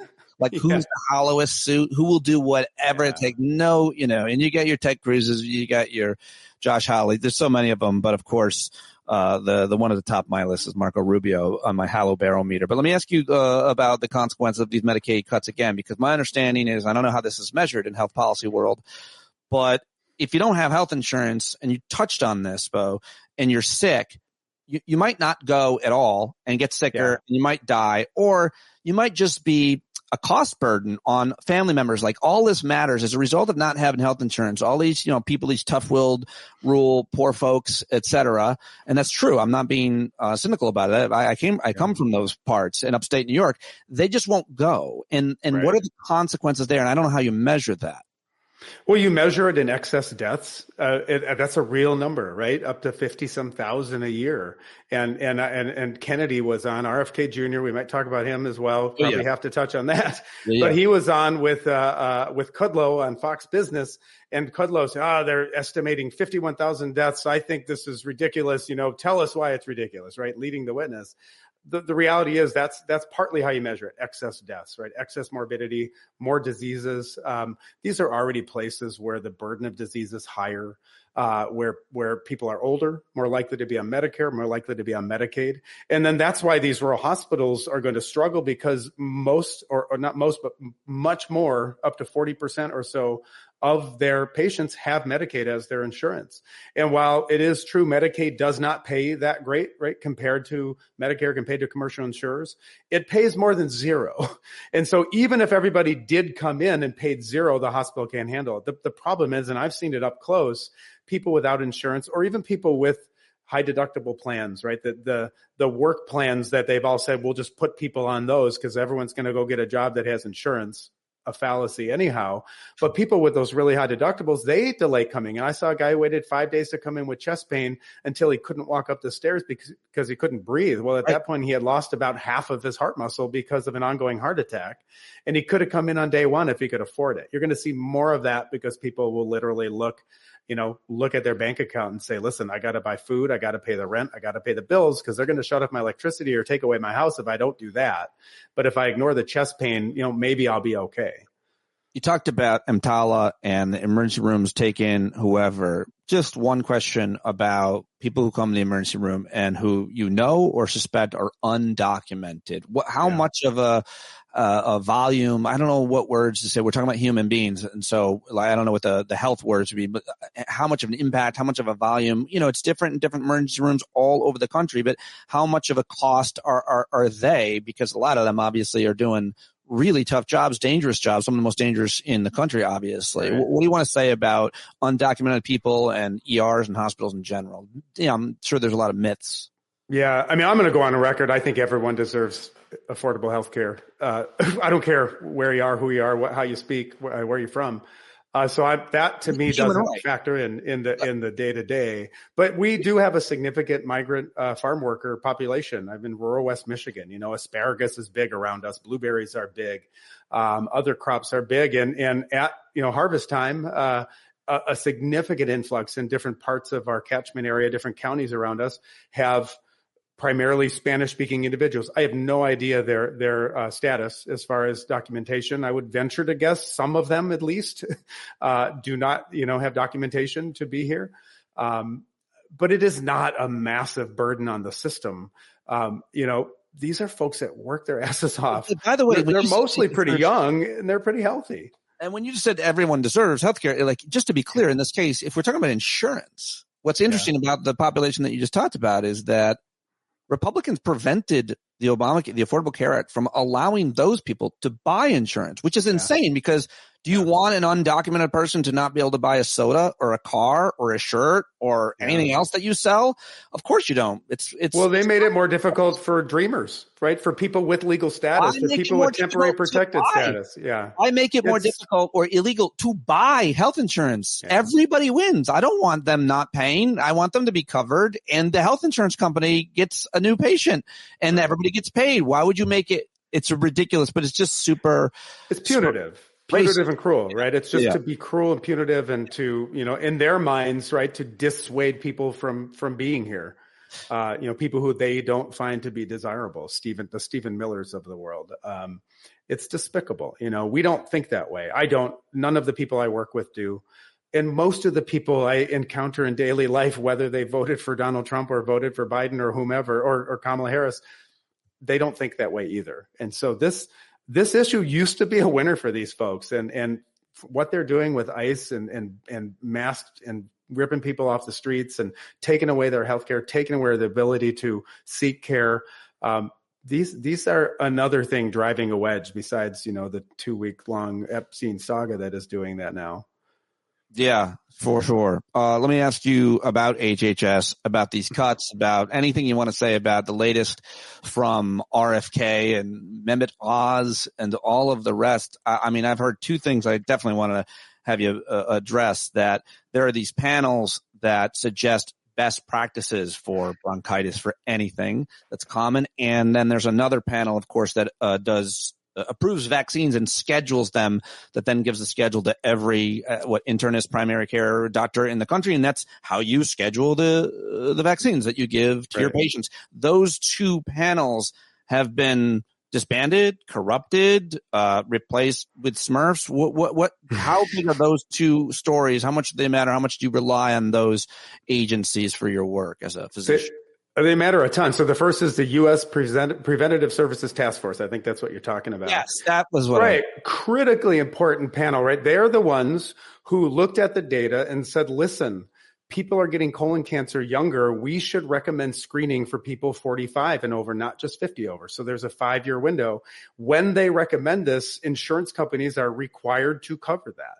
Like who's the hollowest suit? Who will do whatever it takes? No, and you got your Ted Cruz's, you got your Josh Hawley. There's so many of them, but of course, the one at the top of my list is Marco Rubio on my Hallow barometer. But let me ask you about the consequence of these Medicaid cuts again, because my understanding is, I don't know how this is measured in health policy world, but if you don't have health insurance, and you touched on this, Bo, and you're sick, you might not go at all and get sicker, and you might die, or you might just be a cost burden on family members. Like all this matters as a result of not having health insurance. All these, people, these tough-willed, rural, poor folks, et cetera. And that's true. I'm not being cynical about it. I come from those parts in upstate New York. They just won't go. And what are the consequences there? And I don't know how you measure that. Well, you measure it in excess deaths. That's a real number, right? Up to 50-some thousand a year. And Kennedy was on, RFK Jr. We might talk about him as well. Probably have to touch on that. But he was on with Kudlow on Fox Business, and Kudlow said, they're estimating 51,000 deaths. I think this is ridiculous. Tell us why it's ridiculous, right? Leading the witness. The reality is that's partly how you measure it. Excess deaths, right? Excess morbidity, more diseases. These are already places where the burden of disease is higher, where people are older, more likely to be on Medicare, more likely to be on Medicaid. And then that's why these rural hospitals are going to struggle, because most, or not most, but much more, up to 40% or so of their patients have Medicaid as their insurance. And while it is true Medicaid does not pay that great, right, compared to Medicare, compared to commercial insurers, it pays more than zero. And so even if everybody did come in and paid zero, the hospital can't handle it. The problem is, and I've seen it up close, people without insurance, or even people with high deductible plans, right? The work plans that they've all said, we'll just put people on those because everyone's going to go get a job that has insurance. A fallacy anyhow. But people with those really high deductibles, they delay coming. And I saw a guy who waited 5 days to come in with chest pain until he couldn't walk up the stairs because he couldn't breathe. Well, at that point, he had lost about half of his heart muscle because of an ongoing heart attack. And he could have come in on day one if he could afford it. You're going to see more of that because people will literally look at their bank account and say, listen, I got to buy food. I got to pay the rent. I got to pay the bills because they're going to shut off my electricity or take away my house if I don't do that. But if I ignore the chest pain, maybe I'll be okay. You talked about EMTALA and the emergency rooms take in whoever. Just one question about people who come to the emergency room and who or suspect are undocumented. How much of a volume, I don't know what words to say. We're talking about human beings. And so I don't know what the health words would be, but how much of an impact, how much of a volume, it's different in different emergency rooms all over the country, but how much of a cost are they? Because a lot of them obviously are doing really tough jobs, dangerous jobs, some of the most dangerous in the country, obviously. Right. What do you want to say about undocumented people and ERs and hospitals in general? I'm sure there's a lot of myths. Yeah. I mean, I'm going to go on a record. I think everyone deserves affordable health care. I don't care where you are, who you are, how you speak, where you're from. So that to me doesn't factor in the day to day, but we do have a significant migrant farm worker population. I'm in rural West Michigan. Asparagus is big around us. Blueberries are big. Other crops are big, and at harvest time, a significant influx in different parts of our catchment area, different counties around us have primarily Spanish-speaking individuals. I have no idea their status as far as documentation. I would venture to guess some of them, at least, do not, have documentation to be here. But it is not a massive burden on the system. These are folks that work their asses off. By the way, they're mostly pretty young and they're pretty healthy. And when you just said everyone deserves healthcare, just to be clear, in this case, if we're talking about insurance, what's interesting about the population that you just talked about is that Republicans prevented the Affordable Care Act from allowing those people to buy insurance, which is insane because do you want an undocumented person to not be able to buy a soda or a car or a shirt or anything else that you sell? Of course you don't. They made it more difficult for dreamers, right? For people with legal status, for people with temporary protected status. Yeah. I make it more difficult or illegal to buy health insurance. Yeah. Everybody wins. I don't want them not paying. I want them to be covered, and the health insurance company gets a new patient and everybody gets paid. Why would you make it? It's ridiculous, but it's just super. It's punitive. Punitive and cruel, right? It's just to be cruel and punitive and to, in their minds, right, to dissuade people from being here. people who they don't find to be desirable, the Stephen Millers of the world. It's despicable. We don't think that way. I don't. None of the people I work with do. And most of the people I encounter in daily life, whether they voted for Donald Trump or voted for Biden or whomever, or Kamala Harris, they don't think that way either. And so this issue used to be a winner for these folks. And what they're doing with ICE and masks and ripping people off the streets and taking away their health care, taking away the ability to seek care, these are another thing driving a wedge besides, the 2-week-long Epstein saga that is doing that now. Yeah, for sure. Let me ask you about HHS, about these cuts, about anything you want to say about the latest from RFK and Mehmet Oz and all of the rest. I've heard two things I definitely want to have you address, that there are these panels that suggest best practices for bronchitis for anything that's common. And then there's another panel, of course, that approves vaccines and schedules them, that then gives a schedule to every internist, primary care doctor in the country, and that's how you schedule the vaccines that you give to your patients. Those two panels have been disbanded, corrupted, replaced with Smurfs. How big are those two stories? How much do they matter? How much do you rely on those agencies for your work as a physician? They matter a ton. So the first is the U.S. Preventative Services Task Force. I think that's what you're talking about. Yes, that was what Critically important panel, right? They're the ones who looked at the data and said, listen, people are getting colon cancer younger. We should recommend screening for people 45 and over, not just 50 over. So there's a 5-year window. When they recommend this, insurance companies are required to cover that.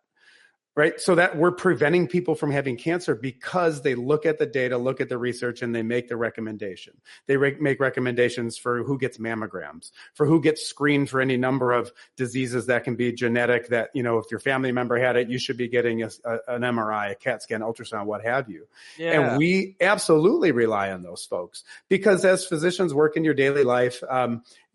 Right. So that we're preventing people from having cancer because they look at the data, look at the research, and they make the recommendation. They make recommendations for who gets mammograms, for who gets screened for any number of diseases that can be genetic, that, if your family member had it, you should be getting an MRI, a CAT scan, ultrasound, what have you. Yeah. And we absolutely rely on those folks because as physicians work in your daily life,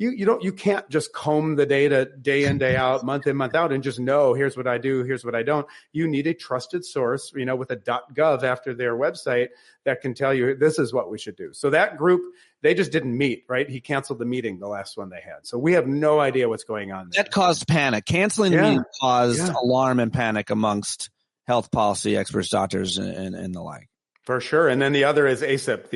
you can't just comb the data day in, day out, month in, month out, and just know, here's what I do, here's what I don't. You need a trusted source, with a .gov after their website that can tell you this is what we should do. So that group, they just didn't meet, right? He canceled the meeting, the last one they had. So we have no idea what's going on there. That caused panic. Canceling the meeting caused alarm and panic amongst health policy experts, doctors, and the like. For sure. And then the other is ACIP,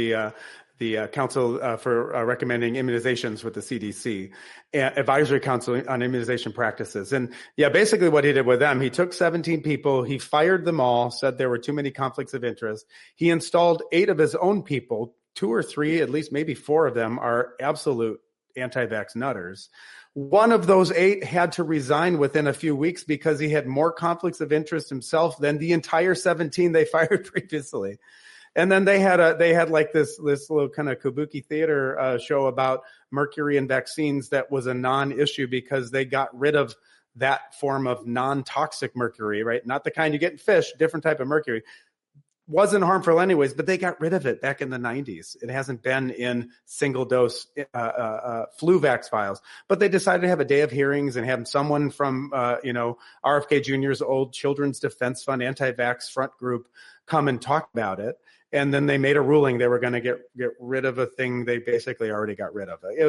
the Council for Recommending Immunizations with the CDC, Advisory Council on Immunization Practices. And basically what he did with them, he took 17 people, he fired them all, said there were too many conflicts of interest. He installed 8 of his own people, 2 or 3, at least maybe 4 of them are absolute anti-vax nutters. One of those 8 had to resign within a few weeks because he had more conflicts of interest himself than the entire 17 they fired previously. And then they had like this little kind of kabuki theater show about mercury and vaccines that was a non-issue because they got rid of that form of non-toxic mercury, right? Not the kind you get in fish, different type of mercury. Wasn't harmful anyways, but they got rid of it back in the 90s. It hasn't been in single dose flu vax files, but they decided to have a day of hearings and have someone from, RFK Jr.'s old Children's Defense Fund anti-vax front group come and talk about it. And then they made a ruling they were going to get rid of a thing they basically already got rid of. It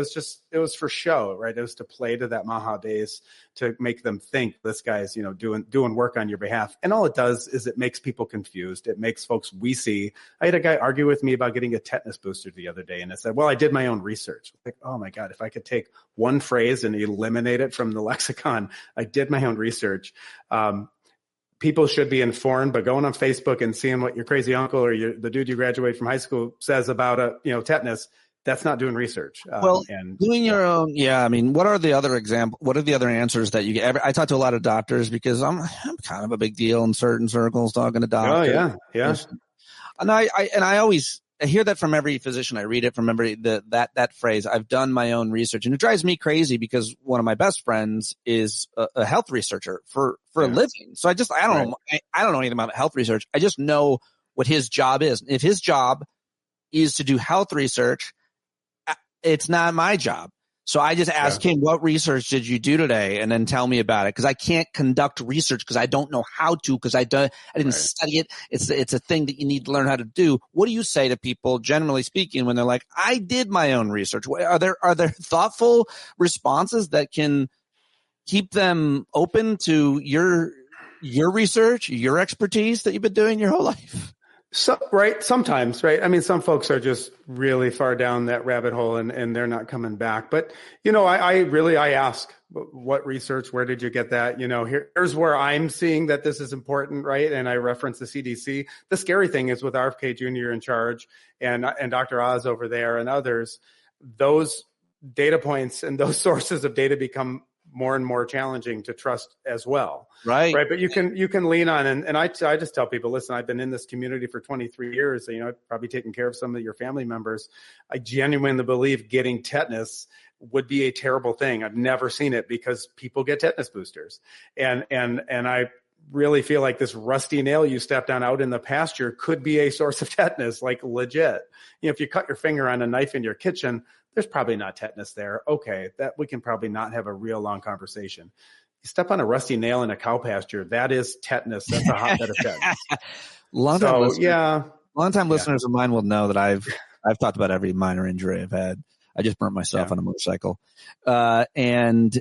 was for show, right? It was to play to that Maha base to make them think this guy's, doing work on your behalf. And all it does is it makes people confused. It makes folks wheezy. I had a guy argue with me about getting a tetanus booster the other day. And I said, well, I did my own research. Like, oh my God, if I could take one phrase and eliminate it from the lexicon, I did my own research. People should be informed, but going on Facebook and seeing what your crazy uncle or the dude you graduated from high school says about tetanus, that's not doing research. Doing your own. Yeah. I mean, what are the other answers that you get? I talk to a lot of doctors because I'm kind of a big deal in certain circles talking to doctors. Oh yeah. And I hear that from every physician. I read it from that phrase. I've done my own research, and it drives me crazy because one of my best friends is a health researcher for a living. So I don't know anything about health research. I just know what his job is. If his job is to do health research, it's not my job. So I just asked him, what research did you do today? And then tell me about it. Cause I can't conduct research because I don't know how to, because I didn't study it. It's a thing that you need to learn how to do. What do you say to people, generally speaking, when they're like, I did my own research? Are there thoughtful responses that can keep them open to your research, your expertise that you've been doing your whole life? So, right. Sometimes, right. I mean, some folks are just really far down that rabbit hole and they're not coming back. But, I ask, what research, where did you get that? Here's where I'm seeing that this is important, right? And I reference the CDC. The scary thing is with RFK Jr. in charge and Dr. Oz over there and others, those data points and those sources of data become more and more challenging to trust as well. Right. But you can lean on, and I just tell people, listen, I've been in this community for 23 years. I've probably taken care of some of your family members. I genuinely believe getting tetanus would be a terrible thing. I've never seen it because people get tetanus boosters. And I really feel like this rusty nail you stepped on out in the pasture could be a source of tetanus, like legit. If you cut your finger on a knife in your kitchen, there's probably not tetanus there. Okay, that we can probably not have a real long conversation. You step on a rusty nail in a cow pasture, that is tetanus. That's a hotbed of tetanus. Long-time listeners of mine will know that I've talked about every minor injury I've had. I just burnt myself on a motorcycle. And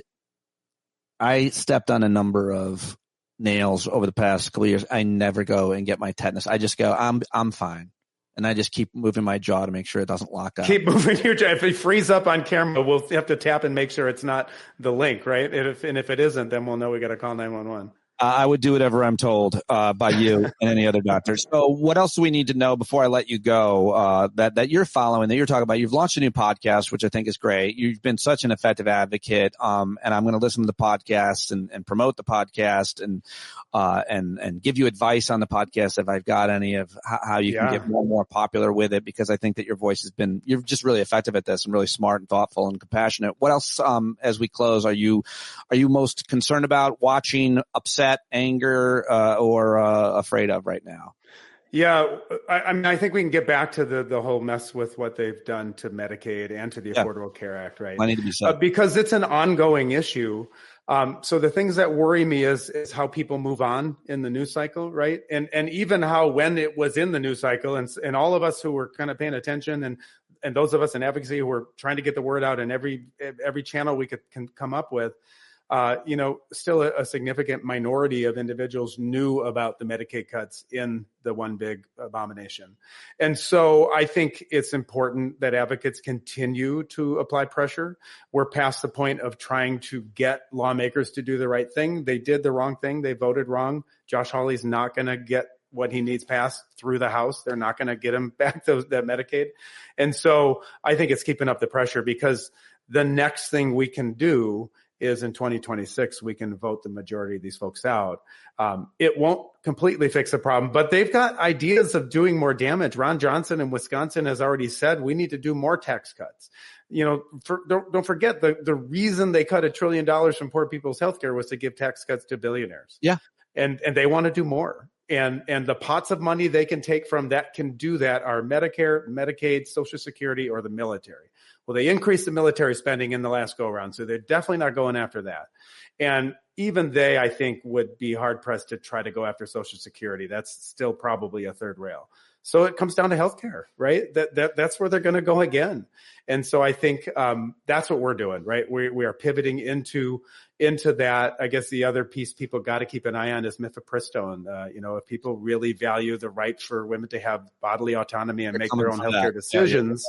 I stepped on a number of nails over the past couple of years. I never go and get my tetanus. I just go, I'm fine. And I just keep moving my jaw to make sure it doesn't lock up. Keep moving your jaw. If it frees up on camera, we'll have to tap and make sure it's not the link, right? And if it isn't, then we'll know we got to call 911. I would do whatever I'm told by you and any other doctor. So what else do we need to know before I let you go that you're following, that you're talking about? You've launched a new podcast, which I think is great. You've been such an effective advocate, and I'm going to listen to the podcast and promote the podcast and give you advice on the podcast if I've got any of how you can get more popular with it, because I think that your voice you're just really effective at this and really smart and thoughtful and compassionate. What else, as we close, are you most concerned about, watching, upset, anger, or afraid of right now? Yeah, I think we can get back to the whole mess with what they've done to Medicaid and to the Affordable Care Act, right? I need to be said. Because it's an ongoing issue. So the things that worry me is how people move on in the news cycle, right? And even how, when it was in the news cycle, and all of us who were kind of paying attention, and those of us in advocacy who were trying to get the word out in every channel we can come up with, still a significant minority of individuals knew about the Medicaid cuts in the one big abomination. And so I think it's important that advocates continue to apply pressure. We're past the point of trying to get lawmakers to do the right thing. They did the wrong thing. They voted wrong. Josh Hawley's not going to get what he needs passed through the House. They're not going to get him back that Medicaid. And so I think it's keeping up the pressure, because the next thing we can do is in 2026, we can vote the majority of these folks out. It won't completely fix the problem, but they've got ideas of doing more damage. Ron Johnson in Wisconsin has already said we need to do more tax cuts. Don't forget the reason they cut $1 trillion from poor people's healthcare was to give tax cuts to billionaires. Yeah. And they want to do more. And the pots of money they can take from that can do that are Medicare, Medicaid, Social Security, or the military. Well, they increased the military spending in the last go around, so they're definitely not going after that. And even they, I think, would be hard pressed to try to go after Social Security. That's still probably a third rail. So it comes down to healthcare, right? That's where they're going to go again. And so I think that's what we're doing, right? We are pivoting into that. I guess the other piece people got to keep an eye on is mifepristone. If people really value the right for women to have bodily autonomy and make their own healthcare decisions,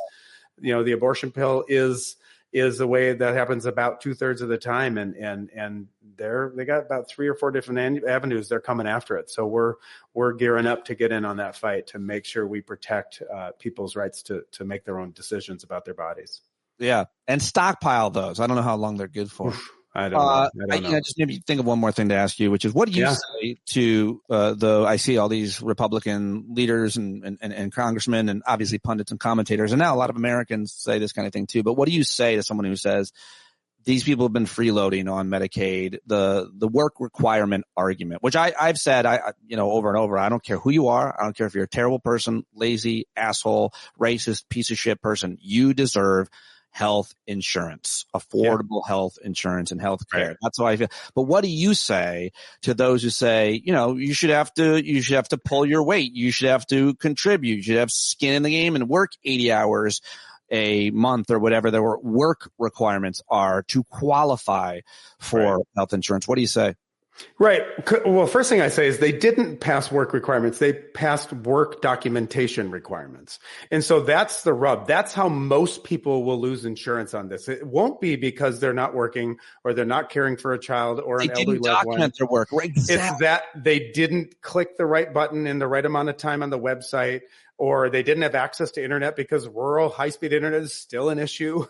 the abortion pill is a way that happens about 2/3 of the time. And they got about 3 or 4 different avenues they're coming after it. So we're gearing up to get in on that fight to make sure we protect people's rights to make their own decisions about their bodies. Yeah. And stockpile those. I don't know how long they're good for. I don't know. I just maybe think of one more thing to ask you, which is, what do you say to I see all these Republican leaders and congressmen and obviously pundits and commentators, and now a lot of Americans say this kind of thing too. But what do you say to someone who says these people have been freeloading on Medicaid, the work requirement argument, which I've said over and over, I don't care who you are, I don't care if you're a terrible person, lazy, asshole, racist, piece of shit person, you deserve health insurance, affordable health insurance and health care. Right. That's how I feel. But what do you say to those who say, you should have to pull your weight. You should have to contribute. You should have skin in the game and work 80 hours a month or whatever the work requirements are to qualify for health insurance. What do you say? Right. Well, first thing I say is they didn't pass work requirements. They passed work documentation requirements. And so that's the rub. That's how most people will lose insurance on this. It won't be because they're not working or they're not caring for a child or an elderly loved one. They didn't document their work. Right. Exactly. It's that they didn't click the right button in the right amount of time on the website, or they didn't have access to internet because rural high-speed internet is still an issue.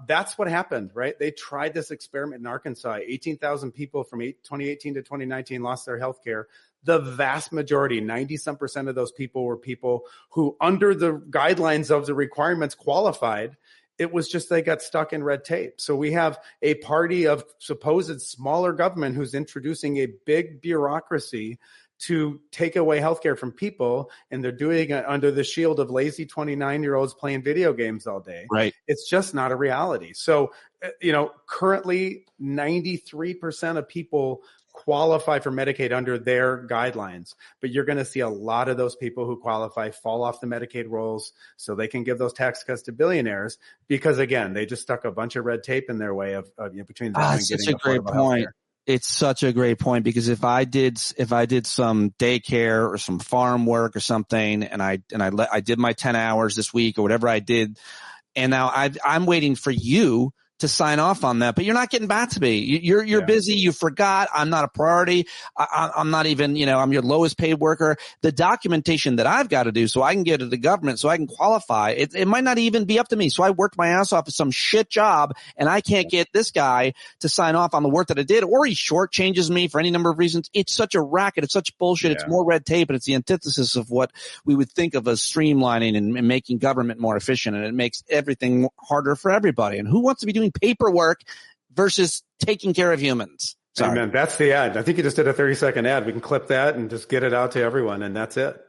That's what happened, right? They tried this experiment in Arkansas. 18,000 people from 2018 to 2019 lost their health care. The vast majority, 90-some% of those people were people who, under the guidelines of the requirements, qualified. It was just they got stuck in red tape. So we have a party of supposed smaller government who's introducing a big bureaucracy to take away healthcare from people, and they're doing it under the shield of lazy 29-year-olds playing video games all day. Right. It's just not a reality. So, currently 93% of people qualify for Medicaid under their guidelines, but you're going to see a lot of those people who qualify fall off the Medicaid rolls so they can give those tax cuts to billionaires because, again, they just stuck a bunch of red tape in their way of between them and getting such a great point. Healthcare. It's such a great point because if I did some daycare or some farm work or something, and I did my 10 hours this week or whatever I did, and now I'm waiting for you to sign off on that, but you're not getting back to me. You're busy. You forgot. I'm not a priority. I'm not even, I'm your lowest paid worker. The documentation that I've got to do so I can get to the government so I can qualify, it might not even be up to me. So I worked my ass off at some shit job and I can't get this guy to sign off on the work that I did, or he shortchanges me for any number of reasons. It's such a racket. It's such bullshit. Yeah. It's more red tape, and it's the antithesis of what we would think of as streamlining and making government more efficient. And it makes everything harder for everybody. And who wants to be doing paperwork versus taking care of humans? Sorry. Amen. That's the ad. I think you just did a 30-second ad. We can clip that and just get it out to everyone, and that's it.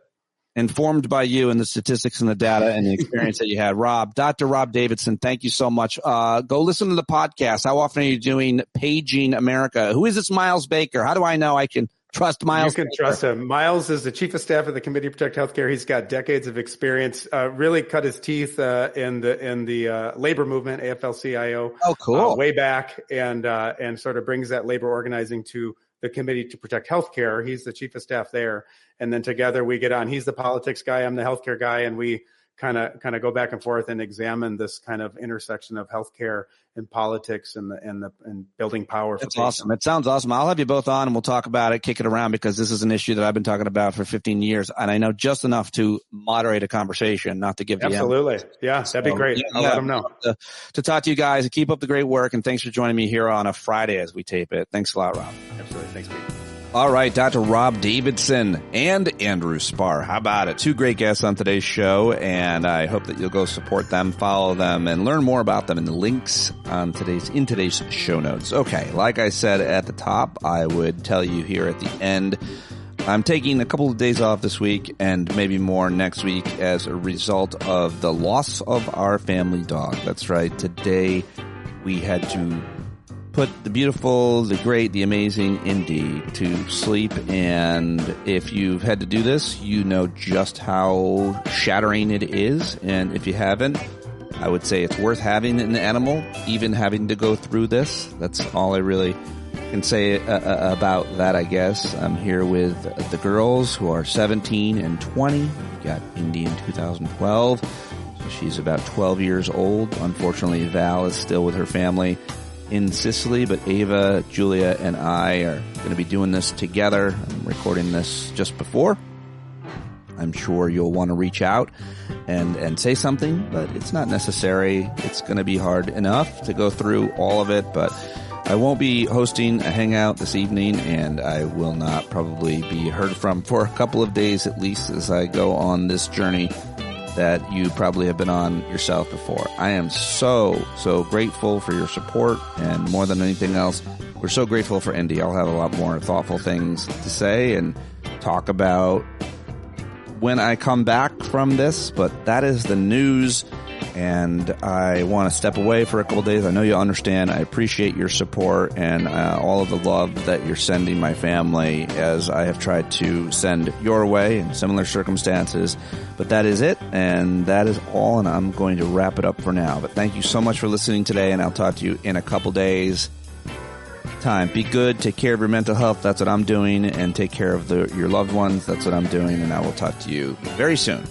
Informed by you and the statistics and the data and the experience that you had. Dr. Rob Davidson, thank you so much. Go listen to the podcast. How often are you doing Paging America? Who is this Miles Baker? How do I know I can trust Miles? You can trust him. Miles is the chief of staff of the Committee to Protect Healthcare. He's got decades of experience. Really cut his teeth in the labor movement, AFL-CIO. Oh, cool. Way back, and sort of brings that labor organizing to the Committee to Protect Healthcare. He's the chief of staff there, and then together we get on. He's the politics guy. I'm the healthcare guy, and we kind of go back and forth and examine this kind of intersection of healthcare and politics and building power. That's awesome. It sounds awesome. I'll have you both on and we'll talk about it, kick it around, because this is an issue that I've been talking about for 15 years, and I know just enough to moderate a conversation, not to give the Absolutely. Yeah, that'd be great. I'll let them know. To talk to you guys, keep up the great work, and thanks for joining me here on a Friday as we tape it. Thanks a lot, Rob. Absolutely. Thanks, Pete. All right, Dr. Rob Davidson and Andrew Spar. How about it? Two great guests on today's show, and I hope that you'll go support them, follow them, and learn more about them in the links on in today's show notes. Okay, like I said at the top, I would tell you here at the end, I'm taking a couple of days off this week and maybe more next week as a result of the loss of our family dog. That's right. Today we had to put the beautiful, the great, the amazing Indy to sleep. And if you've had to do this, you know just how shattering it is. And if you haven't, I would say it's worth having an animal, even having to go through this. That's all I really can say about that, I guess. I'm here with the girls who are 17 and 20. We got Indy in 2012. So she's about 12 years old. Unfortunately, Val is still with her family in Sicily, but Ava, Julia, and I are going to be doing this together. I'm recording this just before. I'm sure you'll want to reach out and say something, but it's not necessary. It's going to be hard enough to go through all of it, but I won't be hosting a hangout this evening, and I will not probably be heard from for a couple of days at least as I go on this journey that you probably have been on yourself before. I am so grateful for your support, and more than anything else, we're so grateful for Indy. I'll have a lot more thoughtful things to say and talk about when I come back from this, but that is the news and I want to step away for a couple days. I know you'll understand. I appreciate your support and all of the love that you're sending my family as I have tried to send your way in similar circumstances. But that is it, and that is all, and I'm going to wrap it up for now. But thank you so much for listening today, and I'll talk to you in a couple days' time. Be good. Take care of your mental health. That's what I'm doing. And take care of your loved ones. That's what I'm doing. And I will talk to you very soon.